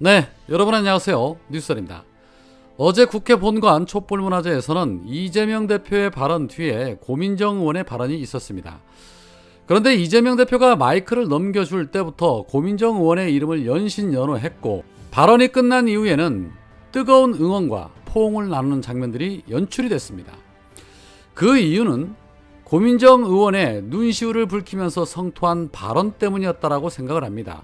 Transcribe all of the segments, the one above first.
네, 여러분 안녕하세요. 뉴스입니다. 어제 국회 본관 촛불문화제에서는 이재명 대표의 발언 뒤에 고민정 의원의 발언이 있었습니다. 그런데 이재명 대표가 마이크를 넘겨줄 때부터 고민정 의원의 이름을 연신연호했고, 발언이 끝난 이후에는 뜨거운 응원과 포옹을 나누는 장면들이 연출이 됐습니다. 그 이유는 고민정 의원의 눈시울을 붉히면서 성토한 발언 때문이었다라고 생각을 합니다.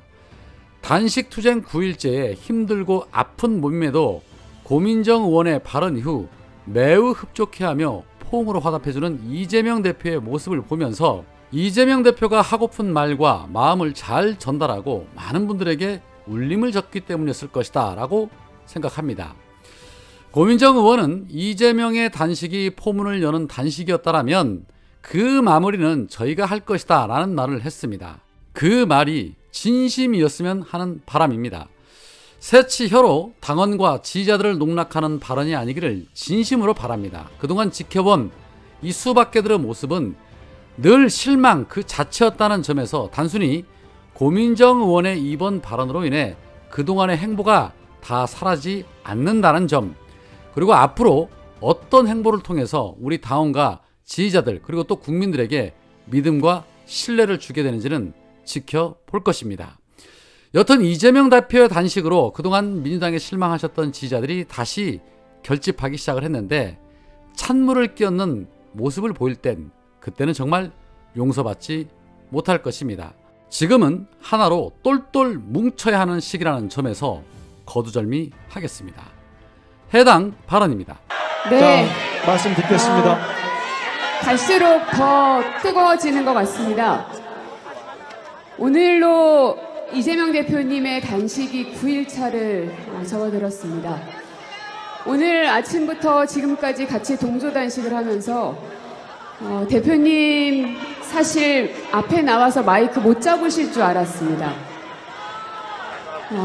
단식 투쟁 9일째에 힘들고 아픈 몸임에도 고민정 의원의 발언 이후 매우 흡족해하며 포옹으로 화답해주는 이재명 대표의 모습을 보면서 이재명 대표가 하고픈 말과 마음을 잘 전달하고 많은 분들에게 울림을 줬기 때문이었을 것이다 라고 생각합니다. 고민정 의원은 이재명의 단식이 포문을 여는 단식이었다라면 그 마무리는 저희가 할 것이다 라는 말을 했습니다. 그 말이 진심이었으면 하는 바람입니다. 새치혀로 당원과 지지자들을 농락하는 발언이 아니기를 진심으로 바랍니다. 그동안 지켜본 이 수백 개들의 모습은 늘 실망 그 자체였다는 점에서 단순히 고민정 의원의 이번 발언으로 인해 그동안의 행보가 다 사라지지 않는다는 점, 그리고 앞으로 어떤 행보를 통해서 우리 당원과 지지자들 그리고 또 국민들에게 믿음과 신뢰를 주게 되는지는 지켜볼 것입니다. 여튼 이재명 대표의 단식으로 그동안 민주당에 실망하셨던 지지자들이 다시 결집하기 시작을 했는데, 찬물을 끼얹는 모습을 보일 땐 그때는 정말 용서받지 못할 것입니다. 지금은 하나로 똘똘 뭉쳐야 하는 시기라는 점에서 거두절미하겠습니다. 해당 발언입니다. 네, 자, 말씀 듣겠습니다. 갈수록 더 뜨거워지는 것 같습니다. 오늘로 이재명 대표님의 단식이 9일차를 접어들었습니다. 오늘 아침부터 지금까지 같이 동조단식을 하면서 대표님 사실 앞에 나와서 마이크 못 잡으실 줄 알았습니다.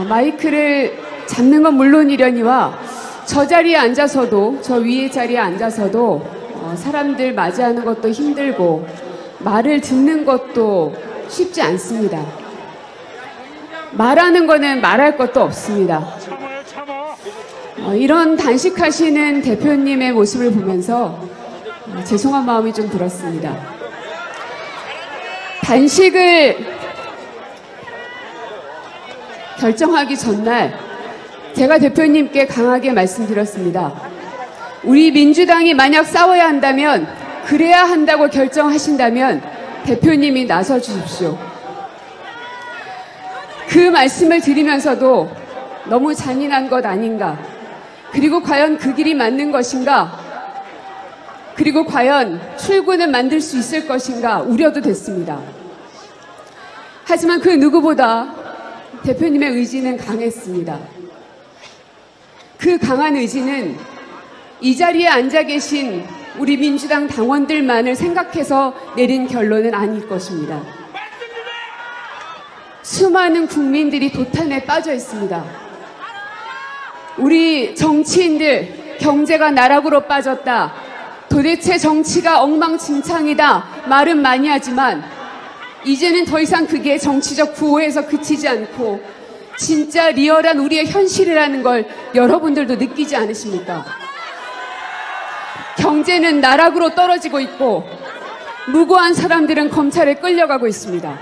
마이크를 잡는 건 물론이려니와 저 자리에 앉아서도, 저 위에 자리에 앉아서도 사람들 맞이하는 것도 힘들고 말을 듣는 것도 쉽지 않습니다. 말하는 거는 말할 것도 없습니다. 이런 단식하시는 대표님의 모습을 보면서 죄송한 마음이 좀 들었습니다. 단식을 결정하기 전날 제가 대표님께 강하게 말씀드렸습니다. 우리 민주당이 만약 싸워야 한다면, 그래야 한다고 결정하신다면 대표님이 나서 주십시오. 그 말씀을 드리면서도 너무 잔인한 것 아닌가, 그리고 과연 그 길이 맞는 것인가, 그리고 과연 출구는 만들 수 있을 것인가 우려도 됐습니다. 하지만 그 누구보다 대표님의 의지는 강했습니다. 그 강한 의지는 이 자리에 앉아 계신 우리 민주당 당원들만을 생각해서 내린 결론은 아닐 것입니다. 수많은 국민들이 도탄에 빠져 있습니다. 우리 정치인들 경제가 나락으로 빠졌다, 도대체 정치가 엉망진창이다 말은 많이 하지만 이제는 더 이상 그게 정치적 구호에서 그치지 않고 진짜 리얼한 우리의 현실이라는 걸 여러분들도 느끼지 않으십니까? 경제는 나락으로 떨어지고 있고 무고한 사람들은 검찰에 끌려가고 있습니다.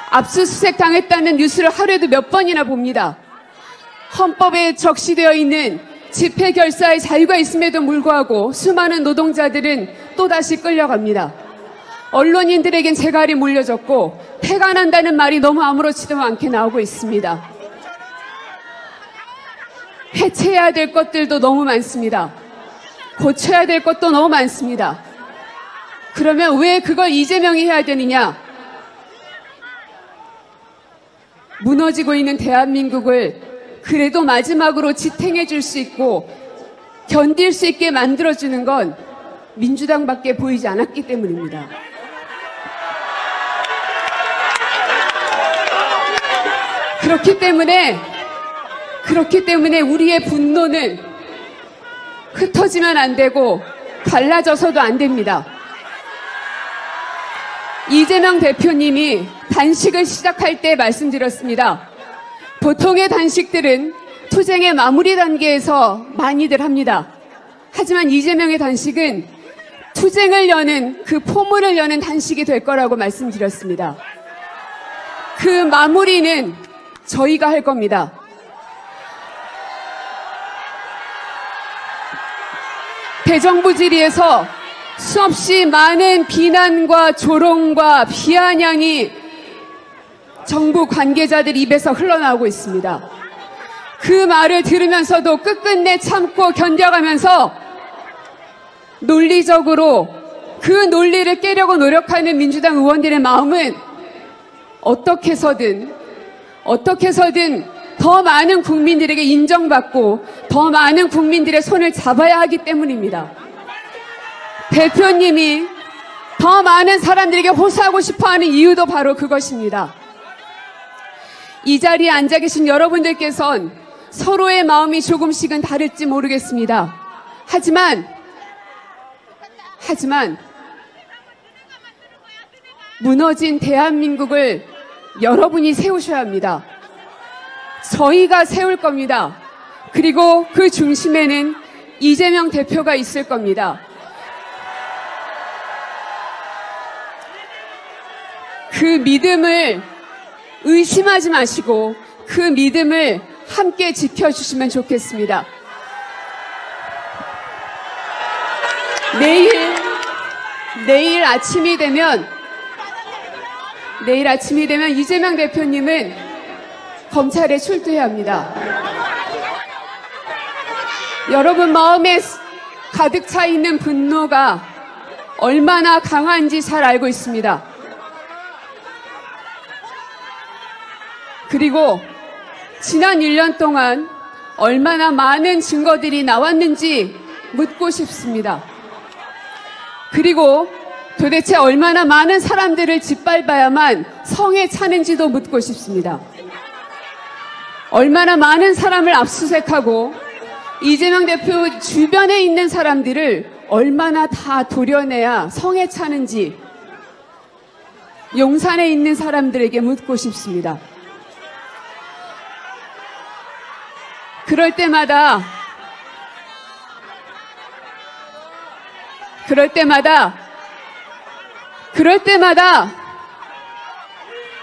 압수수색 당했다는 뉴스를 하루에도 몇 번이나 봅니다. 헌법에 적시되어 있는 집회 결사의 자유가 있음에도 불구하고 수많은 노동자들은 또다시 끌려갑니다. 언론인들에겐 재갈이 물려졌고 패가 난다는 말이 너무 아무렇지도 않게 나오고 있습니다. 해체해야 될 것들도 너무 많습니다. 고쳐야 될 것도 너무 많습니다. 그러면 왜 그걸 이재명이 해야 되느냐? 무너지고 있는 대한민국을 그래도 마지막으로 지탱해 줄 수 있고 견딜 수 있게 만들어주는 건 민주당밖에 보이지 않았기 때문입니다. 그렇기 때문에 우리의 분노는 흩어지면 안 되고 갈라져서도 안 됩니다. 이재명 대표님이 단식을 시작할 때 말씀드렸습니다. 보통의 단식들은 투쟁의 마무리 단계에서 많이들 합니다. 하지만 이재명의 단식은 투쟁을 여는 그 포문을 여는 단식이 될 거라고 말씀드렸습니다. 그 마무리는 저희가 할 겁니다. 대정부 질의에서 수없이 많은 비난과 조롱과 비아냥이 정부 관계자들 입에서 흘러나오고 있습니다. 그 말을 들으면서도 끝끝내 참고 견뎌가면서 논리적으로 그 논리를 깨려고 노력하는 민주당 의원들의 마음은 어떻게 해서든 더 많은 국민들에게 인정받고 더 많은 국민들의 손을 잡아야 하기 때문입니다. 대표님이 더 많은 사람들에게 호소하고 싶어하는 이유도 바로 그것입니다. 이 자리에 앉아 계신 여러분들께선 서로의 마음이 조금씩은 다를지 모르겠습니다. 하지만 무너진 대한민국을 여러분이 세우셔야 합니다. 저희가 세울 겁니다. 그리고 그 중심에는 이재명 대표가 있을 겁니다. 그 믿음을 의심하지 마시고 그 믿음을 함께 지켜주시면 좋겠습니다. 내일 아침이 되면 이재명 대표님은 검찰에 출두해야 합니다. 여러분 마음에 가득 차 있는 분노가 얼마나 강한지 잘 알고 있습니다. 그리고 지난 1년 동안 얼마나 많은 증거들이 나왔는지 묻고 싶습니다. 그리고 도대체 얼마나 많은 사람들을 짓밟아야만 성에 차는지도 묻고 싶습니다. 얼마나 많은 사람을 압수수색하고 이재명 대표 주변에 있는 사람들을 얼마나 다 도려내야 성에 차는지 용산에 있는 사람들에게 묻고 싶습니다. 그럴 때마다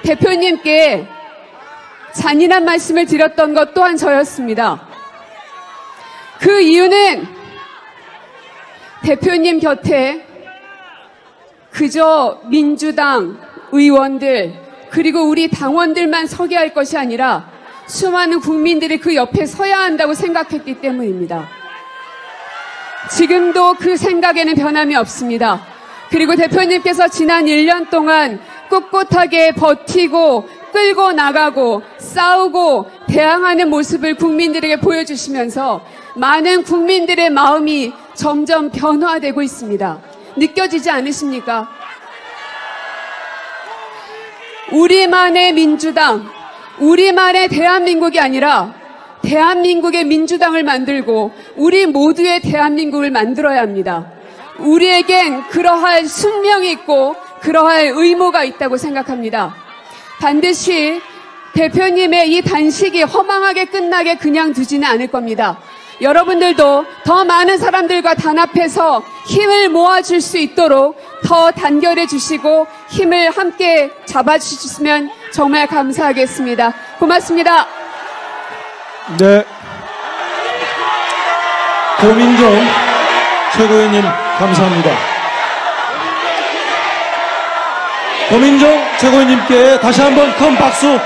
대표님께 잔인한 말씀을 드렸던 것 또한 저였습니다. 그 이유는 대표님 곁에 그저 민주당 의원들 그리고 우리 당원들만 서게 할 것이 아니라 수많은 국민들이 그 옆에 서야 한다고 생각했기 때문입니다. 지금도 그 생각에는 변함이 없습니다. 그리고 대표님께서 지난 1년 동안 꿋꿋하게 버티고 끌고 나가고 싸우고 대항하는 모습을 국민들에게 보여주시면서 많은 국민들의 마음이 점점 변화되고 있습니다. 느껴지지 않으십니까? 우리만의 민주당, 우리만의 대한민국이 아니라 대한민국의 민주당을 만들고 우리 모두의 대한민국을 만들어야 합니다. 우리에겐 그러할 숙명이 있고 그러할 의무가 있다고 생각합니다. 반드시 대표님의 이 단식이 허망하게 끝나게 그냥 두지는 않을 겁니다. 여러분들도 더 많은 사람들과 단합해서 힘을 모아줄 수 있도록 더 단결해 주시고 힘을 함께 잡아주시면 정말 감사하겠습니다. 고맙습니다. 네. 고민정 최고위원님 감사합니다. 고민정 최고위원님께 다시 한번 큰 박수